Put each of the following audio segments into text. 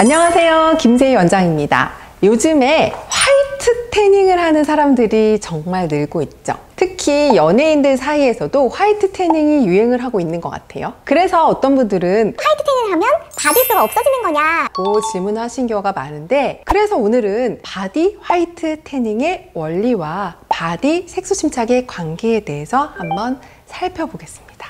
안녕하세요, 김세희 원장입니다. 요즘에 화이트 태닝을 하는 사람들이 정말 늘고 있죠. 특히 연예인들 사이에서도 화이트 태닝이 유행을 하고 있는 것 같아요. 그래서 어떤 분들은 화이트 태닝을 하면 바디수가 없어지는 거냐고 질문하신 경우가 많은데, 그래서 오늘은 바디 화이트 태닝의 원리와 바디 색소 침착의 관계에 대해서 한번 살펴보겠습니다.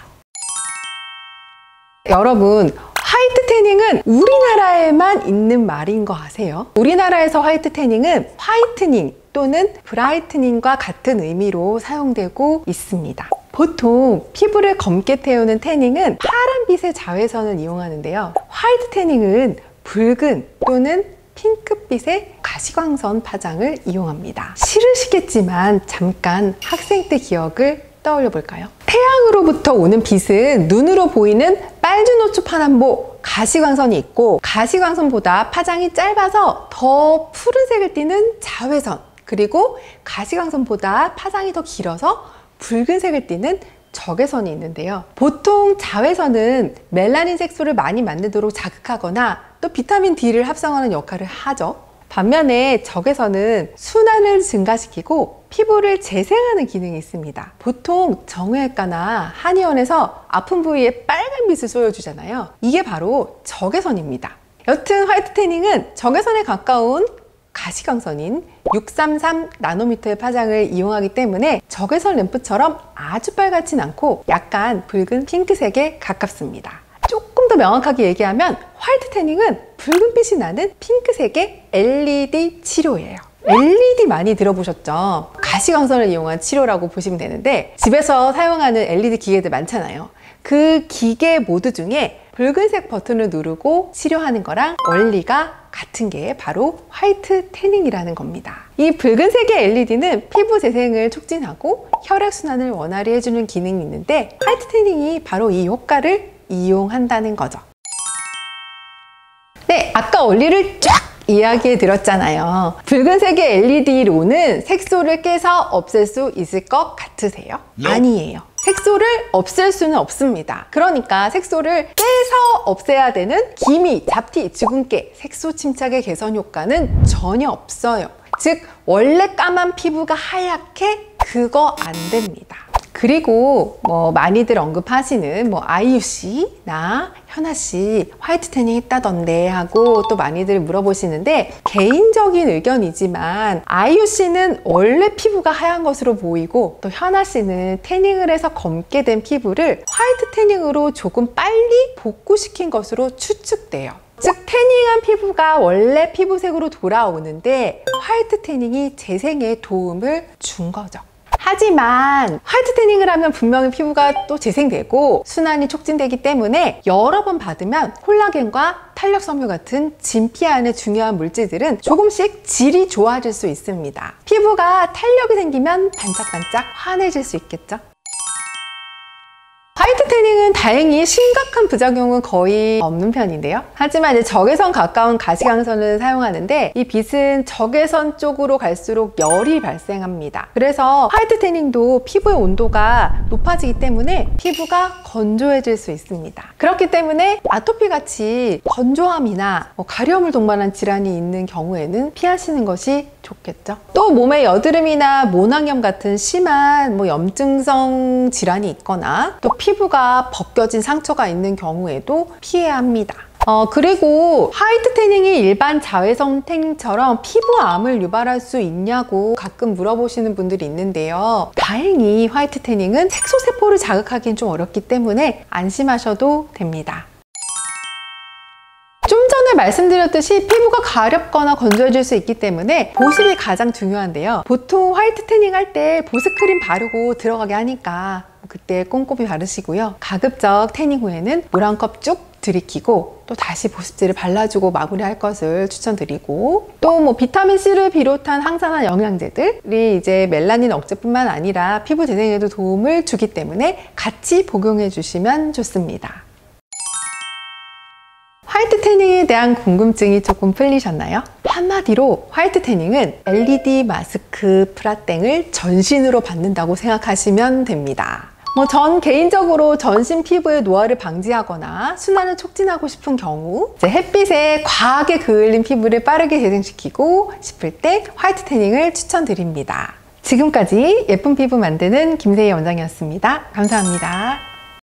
여러분, 화이트 태닝은 우리나라에만 있는 말인 거 아세요? 우리나라에서 화이트 태닝은 화이트닝 또는 브라이트닝과 같은 의미로 사용되고 있습니다. 보통 피부를 검게 태우는 태닝은 파란빛의 자외선을 이용하는데요. 화이트 태닝은 붉은 또는 핑크빛의 가시광선 파장을 이용합니다. 싫으시겠지만 잠깐 학생 때 기억을 떠올려 볼까요? 태양으로부터 오는 빛은 눈으로 보이는 빨주노초 파남보 가시광선이 있고, 가시광선보다 파장이 짧아서 더 푸른색을 띠는 자외선, 그리고 가시광선보다 파장이 더 길어서 붉은색을 띠는 적외선이 있는데요. 보통 자외선은 멜라닌 색소를 많이 만들도록 자극하거나 또 비타민 D를 합성하는 역할을 하죠. 반면에 적외선은 순환을 증가시키고 피부를 재생하는 기능이 있습니다. 보통 정형외과나 한의원에서 아픈 부위에 빨간 빛을 쏘여주잖아요. 이게 바로 적외선입니다. 여튼 화이트 태닝은 적외선에 가까운 가시광선인 633 나노미터의 파장을 이용하기 때문에 적외선 램프처럼 아주 빨갛진 않고 약간 붉은 핑크색에 가깝습니다. 조금 더 명확하게 얘기하면 화이트 태닝은 붉은빛이 나는 핑크색의 LED 치료예요. LED 많이 들어보셨죠? 가시광선을 이용한 치료라고 보시면 되는데, 집에서 사용하는 LED 기계들 많잖아요. 그 기계 모드 중에 붉은색 버튼을 누르고 치료하는 거랑 원리가 같은 게 바로 화이트 태닝이라는 겁니다. 이 붉은색의 LED는 피부 재생을 촉진하고 혈액순환을 원활히 해주는 기능이 있는데, 화이트 태닝이 바로 이 효과를 이용한다는 거죠. 네, 아까 원리를 쫙 이야기해 드렸잖아요. 붉은색의 LED로는 색소를 깨서 없앨 수 있을 것 같으세요? 아니에요. 색소를 없앨 수는 없습니다. 그러니까 색소를 깨서 없애야 되는 기미, 잡티, 주근깨, 색소 침착의 개선 효과는 전혀 없어요. 즉, 원래 까만 피부가 하얗게 그거 안 됩니다. 그리고 많이들 언급하시는 아이유 씨, 나, 현아 씨 화이트 태닝 했다던데 하고 또 많이들 물어보시는데, 개인적인 의견이지만 아이유 씨는 원래 피부가 하얀 것으로 보이고, 또 현아 씨는 태닝을 해서 검게 된 피부를 화이트 태닝으로 조금 빨리 복구시킨 것으로 추측돼요. 즉, 태닝한 피부가 원래 피부색으로 돌아오는데 화이트 태닝이 재생에 도움을 준 거죠. 하지만 화이트 태닝을 하면 분명히 피부가 또 재생되고 순환이 촉진되기 때문에 여러 번 받으면 콜라겐과 탄력 섬유 같은 진피 안의 중요한 물질들은 조금씩 질이 좋아질 수 있습니다. 피부가 탄력이 생기면 반짝반짝 환해질 수 있겠죠? 화이트 태닝은 다행히 심각한 부작용은 거의 없는 편인데요. 하지만 이제 적외선 가까운 가시광선을 사용하는데, 이 빛은 적외선 쪽으로 갈수록 열이 발생합니다. 그래서 화이트 태닝도 피부의 온도가 높아지기 때문에 피부가 건조해질 수 있습니다. 그렇기 때문에 아토피 같이 건조함이나 가려움을 동반한 질환이 있는 경우에는 피하시는 것이 좋겠죠. 또 몸에 여드름이나 모낭염 같은 심한 염증성 질환이 있거나 또 피부가 벗겨진 상처가 있는 경우에도 피해야 합니다. 그리고 화이트 태닝이 일반 자외선 태닝처럼 피부암을 유발할 수 있냐고 가끔 물어보시는 분들이 있는데요. 다행히 화이트 태닝은 색소세포를 자극하기는 좀 어렵기 때문에 안심하셔도 됩니다. 좀 전에 말씀드렸듯이 피부가 가렵거나 건조해질 수 있기 때문에 보습이 가장 중요한데요. 보통 화이트 태닝 할 때 보습크림 바르고 들어가게 하니까 그때 꼼꼼히 바르시고요. 가급적 태닝 후에는 물 한 컵 쭉 들이키고 또 다시 보습제를 발라주고 마무리할 것을 추천드리고, 또 비타민C를 비롯한 항산화 영양제들이 이제 멜라닌 억제뿐만 아니라 피부 재생에도 도움을 주기 때문에 같이 복용해 주시면 좋습니다. 화이트 태닝에 대한 궁금증이 조금 풀리셨나요? 한마디로 화이트 태닝은 LED 마스크 프라땡을 전신으로 받는다고 생각하시면 됩니다. 전 개인적으로 전신 피부의 노화를 방지하거나 순환을 촉진하고 싶은 경우 이제 햇빛에 과하게 그을린 피부를 빠르게 재생시키고 싶을 때 화이트 태닝을 추천드립니다. 지금까지 예쁜 피부 만드는 김세희 원장이었습니다. 감사합니다.